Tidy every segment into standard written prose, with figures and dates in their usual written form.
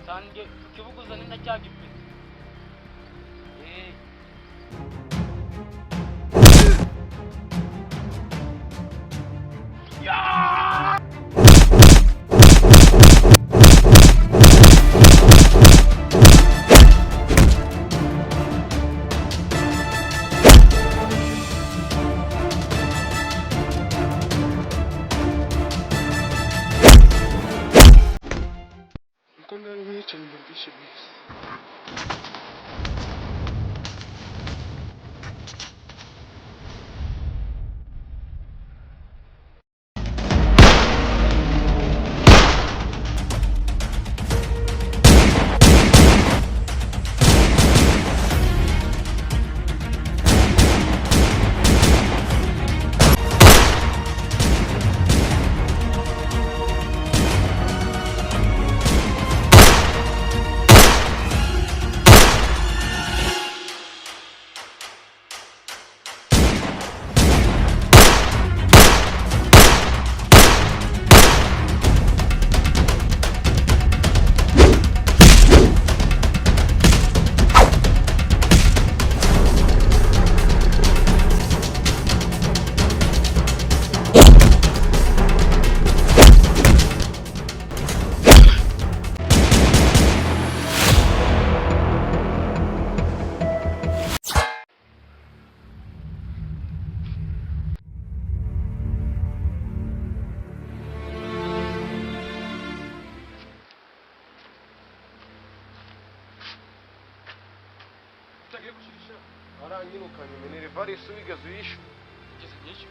sange kibuguza ni na cyagipe aranyirukanye menere varisi wigeze uyishyura ugeze nyinshi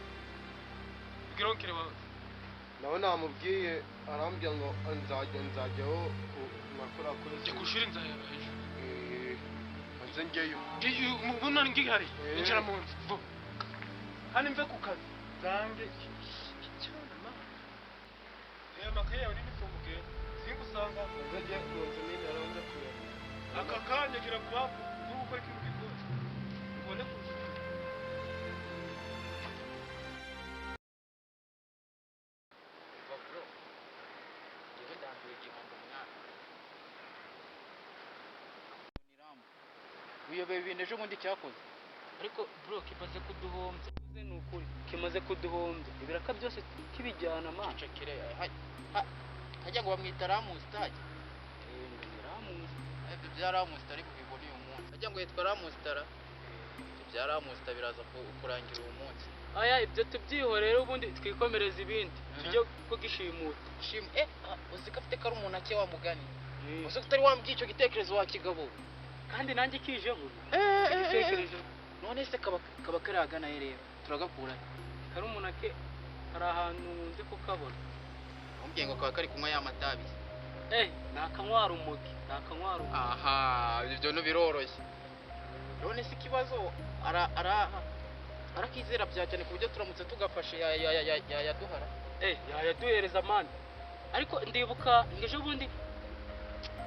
ubwira nkire wawe nawe namubwiye arambwira ngo nzajyaho makuru akora njye kushuri nzahera hejuru nze ngeyo mubona ngihari injira mu nzu vuba hano mve ku kazi zange cyana makaye yawe n'imifunguke singusanga nzajya mu nzu nini aranze kuya aka kanya gira kuba uri gukora ikintu gikose ubone kuza bro yewe ndambiwe igihombo mwana uyobeye ibintu ejo bundi cyakoze ariko bro kimaze kuduhombya ni ukuri kimaze kuduhombya ibiraka byose kibijyana man cekire hajya ngo bamwita ramustage ibyo bya ramustar bibona uyu munsi hajya ngo yitwa ramustara bya ramustar biraza kurangira uyu munsi aya ibyo tubyihorera ubundi twikomereza ibindi tujye kugishimuta uzi ko afite kari umuntu ake wa mugani uzi ko utari wambwiye icyo gitekerezo wa kigabo kandi nanjye kije ngo igitekerezo none se kaba kari agana he rero turagakura kari umuntu ake hari ahantu nzi kukabona umbwiye ngo kaba kari kunywa ya matabi nakanywara umugi aha ibyo no biroroshye none se ikibazo arakizera bya cyane ku buryo turamutse tugafashe yaduhara yaduhereza mani ariko ndibuka ejo bundi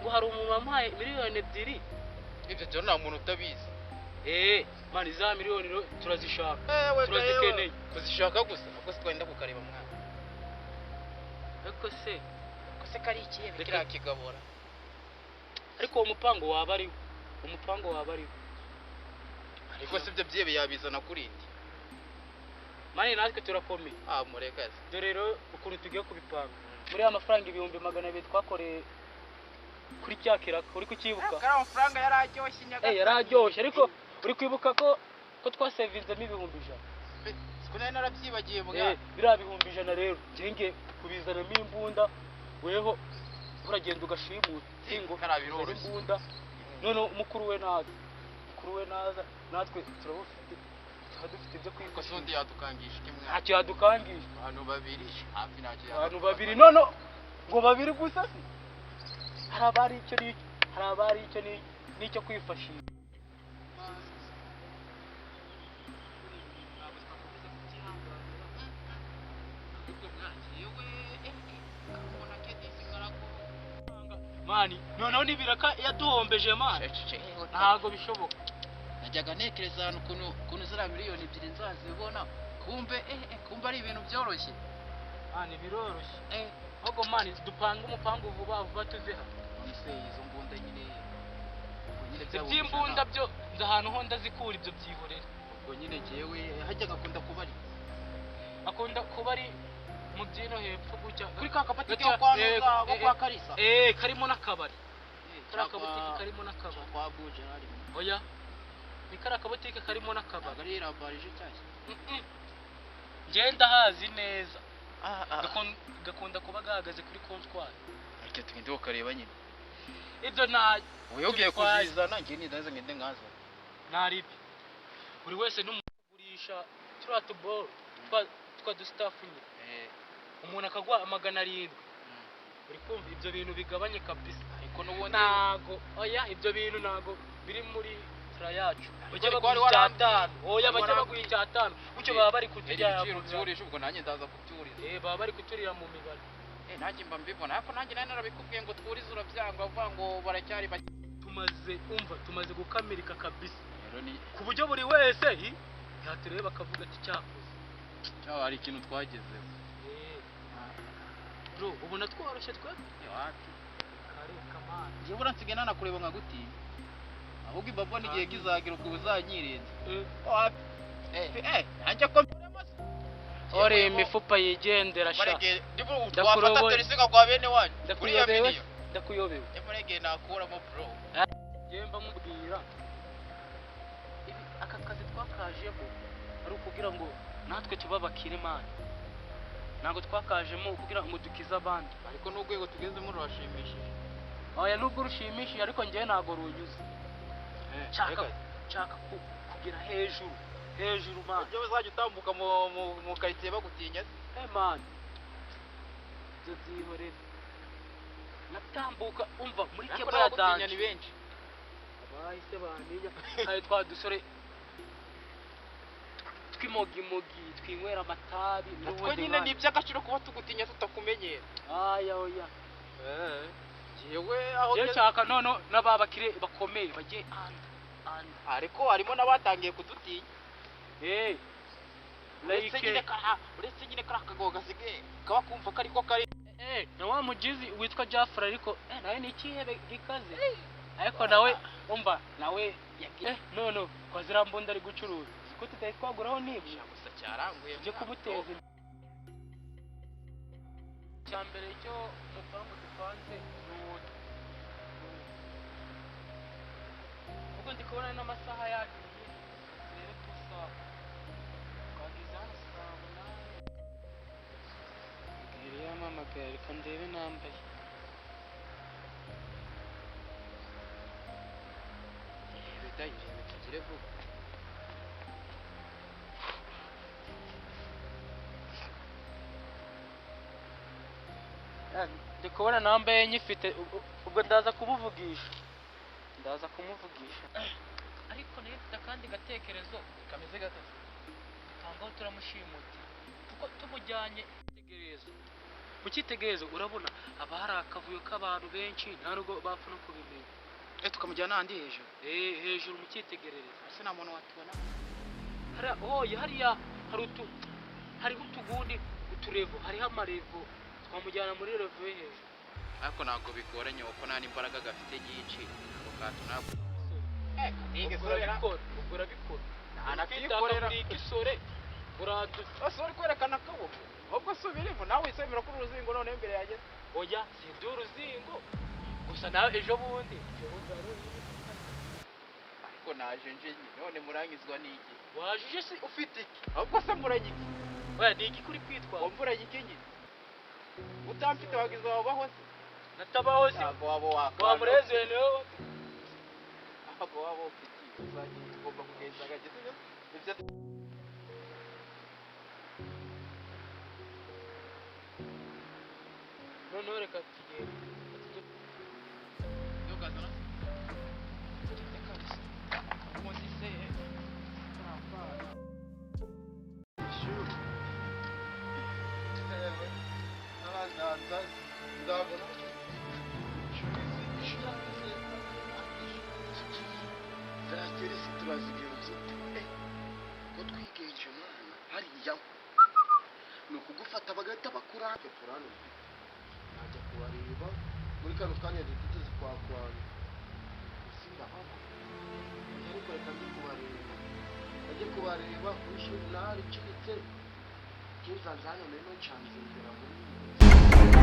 ngo hari umuntu wamuhaye miliyoni 2 ibyo byo nta muntu utabizi mani za miliyoni turazishaka turazikeneye kuzishaka gusa ahubwo twenda kukareba mwana ariko se kari ikihe bikira kigabora ariko uwo mupango waba ariho ariko se ibyo byibe yabizana kurindi mani natwe turakomeye murekaze dore rero ukuntu tugiye kubipanga muri amafaranga 200,000 twakoreye kuri cyakira uri kukibuka kari amafaranga yararyoshye nyaga yararyoshye ariko uri kwibuka ko twasevinzemo 100,000 siko nari narabyibagiye bwa bira 100,000 rero ngenge kubizanamo imbunda weho uragenda ugashimuta singo karabiroroshye imbunda none mukuru we naza natwe turabufite dufite ibyo kwikosa undi yadukangisha kimwe ntacyo yadukangisha abantu babiri hafi ntacyo abantu babiri none ngo babiri gusa si hari abari icyo n'icyo kwifashisha mani noneho nibiraka yaduhombeje mani ntago bishoboka najyaga nekereza ahantu ukuntu zira miliyoni 2 nzazibona kumbe ari ibintu byoroshye mani biroroshye ahubwo mani dupanga umupangu vuba vuba tuze hano. none se izo mbunda nyine Iby'imbunda byo nzi ahantu ho ndazikura ibyo byihorera. ubwo nyine jewe hajyaga akunda kuba ari Akunda kuba ari mu byino hepfo gutya. kuri ka kabutike ko kwa Nuza ko kwa Karisa karimo n'akabari. Kari akabutike karimo n'akabari. kwa Buje harimo Oya. Ni kari akabutike karimo n'akabari. ari rabarije cyashye Ngenda hazi neza. Gakunda kuba gahagaze kuri kontwari. ariko tugende ukareba nyine Ibyo nta uyu ugiye kuzizana ngiye nidaze ngende ngaza ntaribi. Buri wese n'umugurisha turiya tuboro twa dustafu nyine. Umuntu akagwa 700. Uri kumva ibyo bintu bigabanye kabisa. ariko n'ubundi Nago oya ibyo bintu nago biri muri tra yacu. Bajya Ariko baguha wari icyatanu. Oya bajya baguha icyatanu. Kucyo baba bari kutujya byurisha ubwo nanjye ndaza kubyuriza baba bari kuturira mu mibare. nanjye mba mbibona ariko nanjye nari narabikubwiye ngo twurize urabyanga uvuga ngo baracyari Tumaze gukamirika kabisa. rero ni Ku buryo buri wese yatureba akavuga ati cyakoze. cyaho hari ikintu twagezeho Bro ubona tworoshye twe? wapi Kare kamana. njye buransigaye nanakureba nka guti ahubwo ibabona igihe kizagira ubwo uzanyirenza wapi nanjye ko Ore imifupa yigendera sha. wafata terisiga kwa bene wanyu Ndakuyobewe. Emurege nakuramo bro Yemba mubwira. Ibi aka kazi twakajemo ari ukugira ngo natwe tuba bakire mani. Ntabwo twakajemo kugira ngo dukize abandi. ariko n'urwego tugezemo rurashimishije Oya nubwo rushimishije ariko njye ntabwo runyuze. Nshaka kugira hejuru mani. ibyo uzajya utambuka mu karitsiye bagutinya Man. Ibyo byihorera. Natambuka umva muri ariko kebaya n'abagutinya danje. ni benshi Bahise baninya. Hari twa dusore twimogimogi twinywera amatabi. natwe nyine ni iby'agaciro kuba tugutinya tutakumenyera Oya. yewe aho Rero nshaka nono n'ababakire bakomeye bagiye andi. ariko harimo n'abatangiye kudutinya uretse nyine kari akagogo gasigaye kaba kumva ko ariko kari na wa mugizi witwa Jafra ariko nawe ni ikihebe gikaze. Ariko nawe umva nawe no kwa zira mbunda ari gucuruza. Ko tutari twaguraho nibyo gusa cyaranguye byo kubuteza cyambere cyo mupangu dupanze n'ubundi. Ubwo ndi kubona n'amasaha yagiye rero tusa twagize hano saa 8. Ngiri yamamagaye reka ndebe nambaye. bitayirebe tugire vuba Ndi kubona nambaye nyifite ubwo ndaza kumuvugisha. Ariko nayo mfite akandi gatekerezo kameze gatatu. Tangaho turamushimuti. Kuko tumujyanye mu cyitegererezo urabona haba hari akavuyo k'abantu benshi nta nubwo bapfa no kubimenya. tukamujyana ahandi hejuru Hejuru mu cyitegererezo. ese nta muntu watubona hariya hariho utugundi uturevo hariho amarevo twamujyana muri revo yo hejuru. ariko ntabwo bigoranye kuko nta n'imbaraga gafite nyinshi ako kantu ntabwo Ubwo urabikora. anakikorera Isore uradutse. uri kwerekana akaboko ahubwo subiremo nawe wisemera ko uruzingo noneho imbere yageze Oya si iby'uruzingo gusa nawe ejo bundi ariko naje nje none murangizwa n'iki wajije se ufite iki? ahubwo se muranyiki Oya ni iki kuri kwitwara? muranyiki nyine utamfite wagize wabaho se Natabaho se ntabwo waba wakanga wamurezeye niwe. ntabwo waba ufite uzajya ugomba kugenza agageze ibyo noneho reka tugende. ni ukugufata bagahita bakuranga nzajya kubareba muri kano kanya duteze kwa kwanyu sindahaba ariko reka ndi kubareba ajye kubareba kwishuri naricitse kinzanzanya meno chanze ndera muri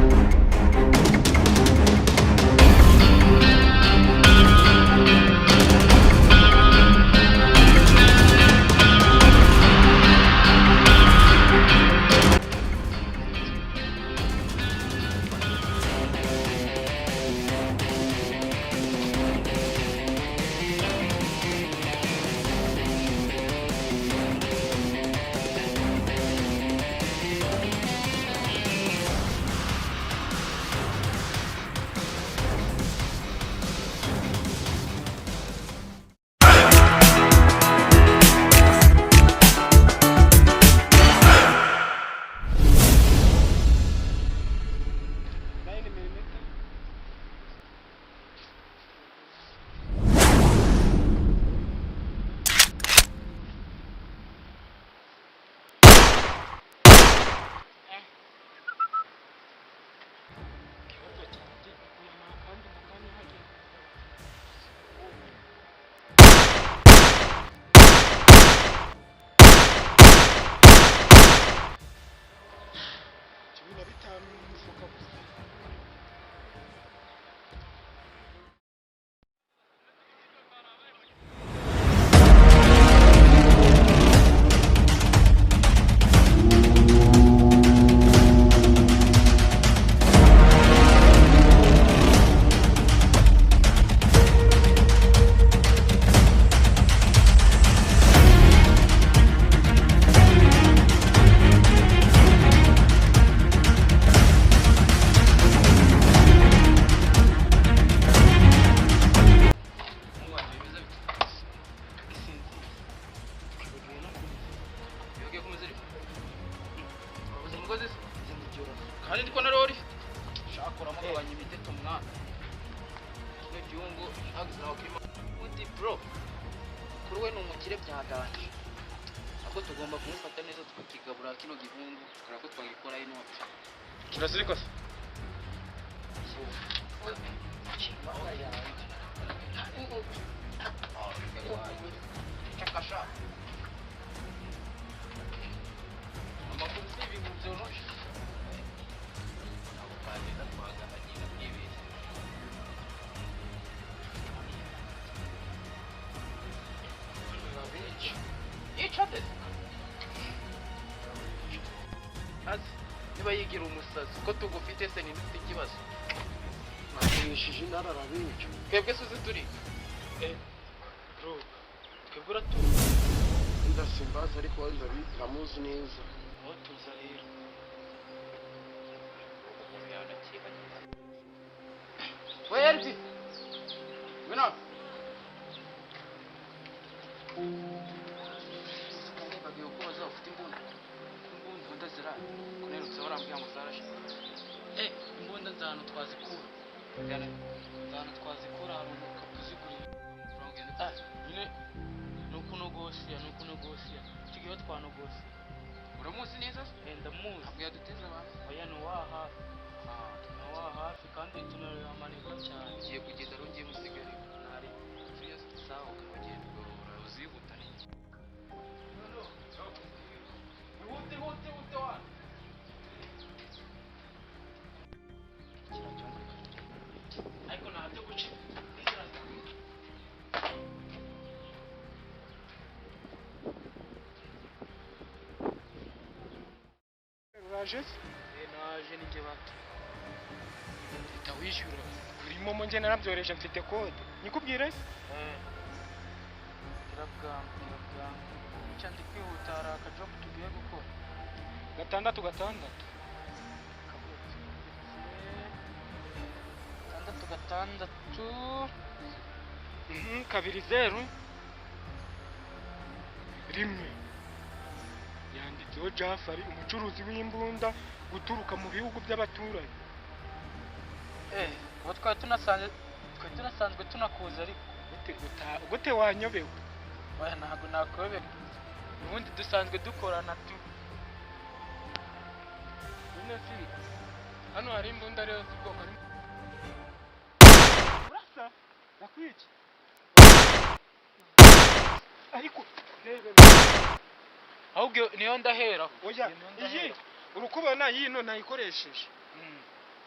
kandi ndiko na lori shakora mo kabanya imiteto mwana kino giungo agizana kirimo undi bro kuri we numukire byaganje ahubwo tugomba kumufata neza tukakigabura kino gihungu tukara ko twagikora inoti kirasirika se chakasha amakuru si ibintu byoroshye niba yigira umusazi ko tugufite se n'ifite ikibazo nakoresheje nararabica twebwe suzi turi bro twebwe uratuzi ndasimbaza ariko ndamuzi neza aho tuza rero we Elvi ngwino bagiye kubaza ufite imbunda zira kunerutse barambwira ngo zarashe imbunda z'ahantu twazikura z'ahantu twazikura hari umuka kuzigurira nyine ni ukunogosiya tugiye twanogosiya uramuzi neza ndamuzi ntabwo yaduteza abantu oya ni uwa hafi kandi tunaramanirwa cyane ugiye kugenda rongeye musigare ntari sawa ukagenda ugahora uzihuta n'iki hute wana ariko ntabyo guca uraje naje ninjye bato leta wishyura urimo mo njye narabyoreje mfite kode nikubwire irabwanga icyo ndi kwihuta hari akajobu tugiye gukora 6 6 2 rimwe yanditseho Jafari umucuruzi w'imbunda guturuka mu bihugu by'abaturage ubu twari tunasanzwe tunakuza ariko gute wanyobewe oya ntabwo nakobera ubundi dusanzwe dukorana tu none si hano hari imbunda rero z'ubwoko ari urasa nakwica ariko rebe ahubwo niyo ndahera oya iyi urukubona yino nayikoresheje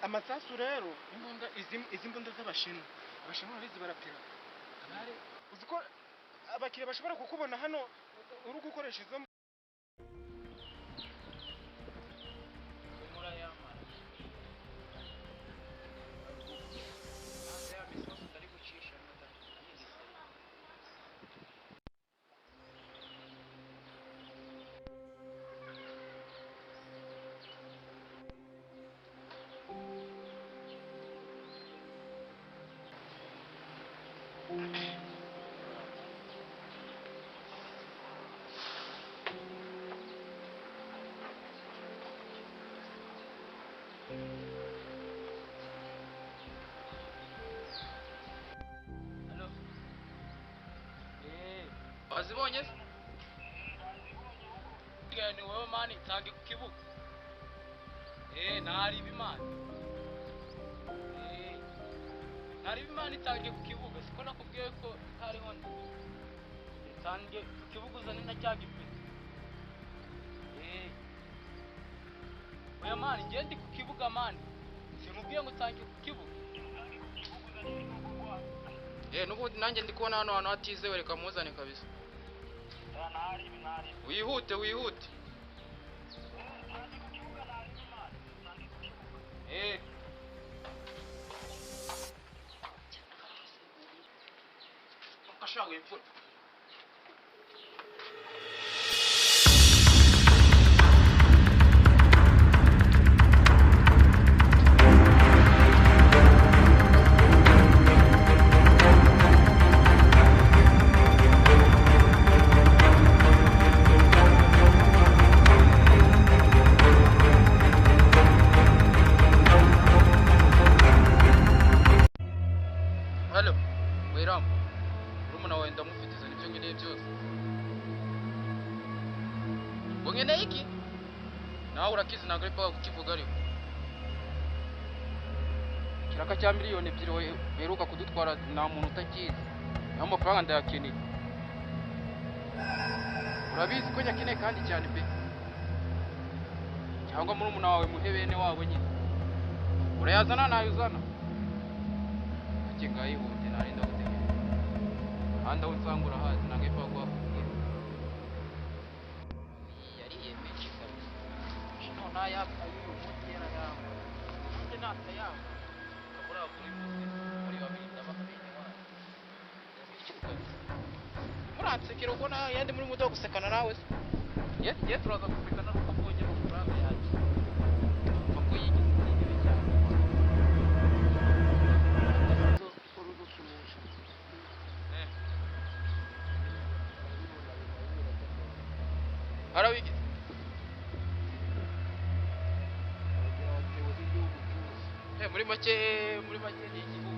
amasasu rero imbunda izi mbunda z'abashinwa abashinwa barizi barapira uziko abakiriya bashobora kukubona hano uri gukoresha izo wazibonye ni wowe mani tange ku kibuga ntari bimana ntari bimana tange ku kibuga siko nakubwiye ko hariho tange ku kibuga uzane na cya gipeti oya mani ngende ku kibuga mani sinubwiye ngo tange ku kibuga n'ubundi nanjye ndi kubona hano hantu hatizewe reka muzane kabisa wihute ashaka imfura nkeneye iki nawe urakizi ntabwo ari paka kukivuga ariko kiraka cya miliyoni 2 beruka kudutwara nta muntu utakizi naho amafaranga ndayakeneye urabizi ko nyakeneye kandi cyane pe cyangwa muri umuntu wawe muhe bene wabo nyine urayazana nayuzana ake ngayihute narinda gutegereza handa unsanga urahazi ntabwo ipfa kuba muransekera ubona yandi muri mudo gusekana nawe se ye turaza gusekana nuko mbonye amafaranga yacu mvugo y'igihe cyane harabigize muri make ni igihugu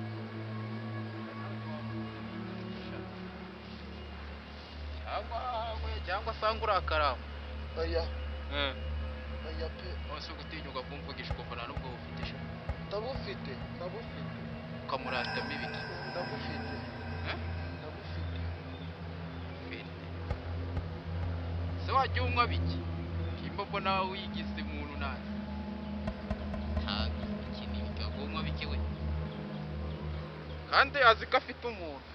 cyangwa asanga urakarama aya pe wose ugutinyuka kumvugisha ukumva nta nubwo bufite sha ndabufite ukamuratamo ibiki ndabufite se wajya unywa biki kimbobo nawe wigize umuntu nazi iki ni ibikago unywa biki we kandi azi ko afite umuntu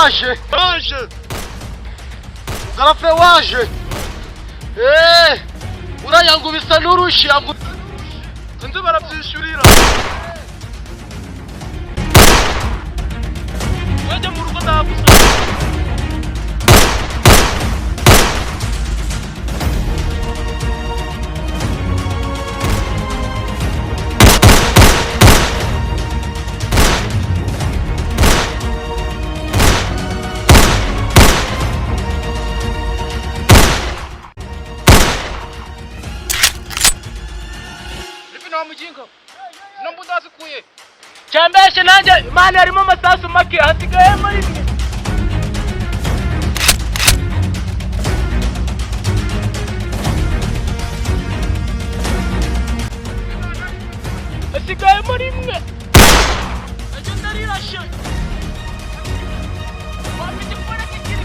waje garafe waje uriya ngo bisa n'urushi sinzi barabyishyurira wajya mu rugo ndagusaba mujinga nombu ndazikuye cyambeshe nanjye mani harimo amasasu make hasigayemo rimwe hasigayemo rimwe ajya ndarirashe wafite kubona kikiri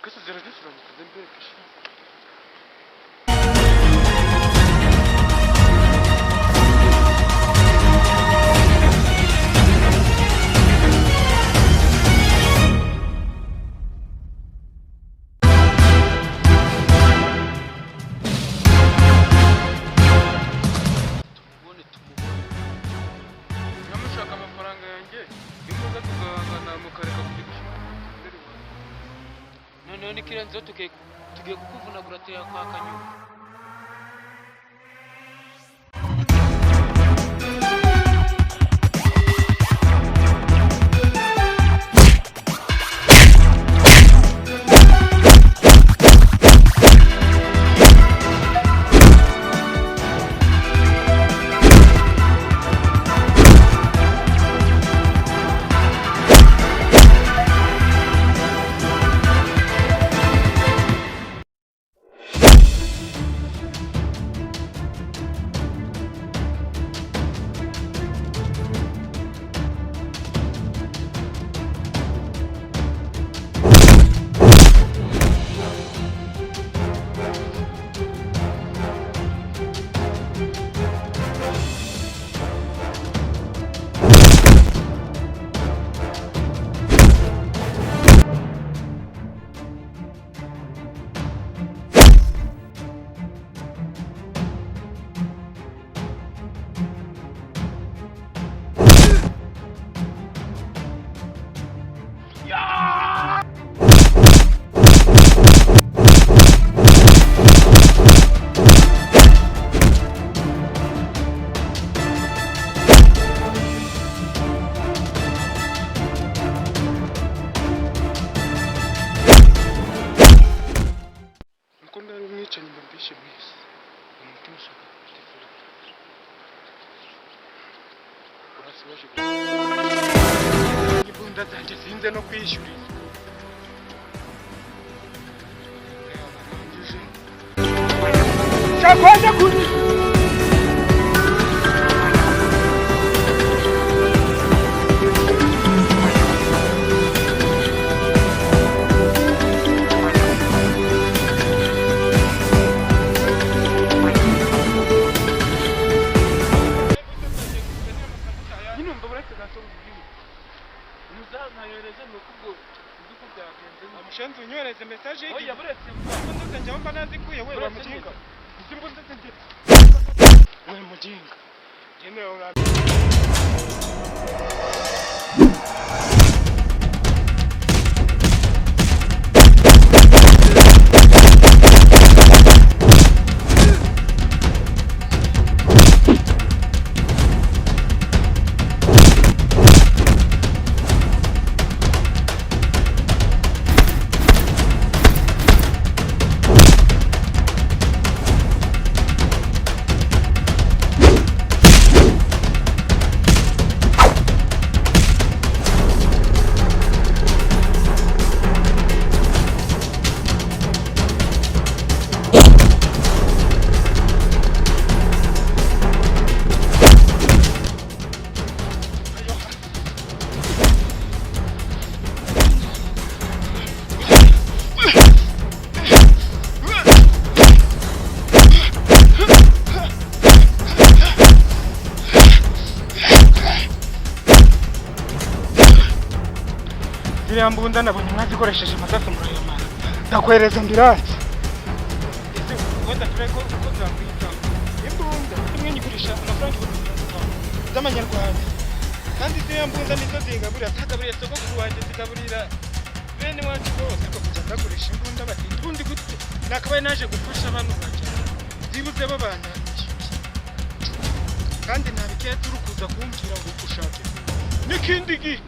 Kızı zırhlı sıramı kızım böyle bir şey. Yamushaka amafaranga yanjye imuza tugahangana mukareka kugira noneho nikirenzeho tugiye kukuvunagura tuya kwa kanyuma Imbunda zanjye sinze no kwishyura Şakoza kuri Amushenzi unyohereze message y'iki? Oya buretse imbunda zanjye mba nazikuye we mujinga. Izi mbunda zanjye. We mujinga. Jene ora ziriya mbunda nabonye mwazikoresheje amasasu murayamara ndakwereza ambulance ese wenda tureko uko byakwita imbunda imwe nyigurisha amafaranga z'amanyarwanda kandi ziriya mbunda nizo zingaburira zagaburira sogokuru wanjye zigaburira bene wacu bose ko kujya ndagurisha imbunda bati ubundi gute nakabaye naje gufasha abantu bake byibuze babanyanyije kandi ntabikeye turi kuza kumbwira ngo ushake n'ikindi gihe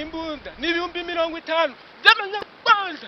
imbunda ni 50,000 by'amanyarwanda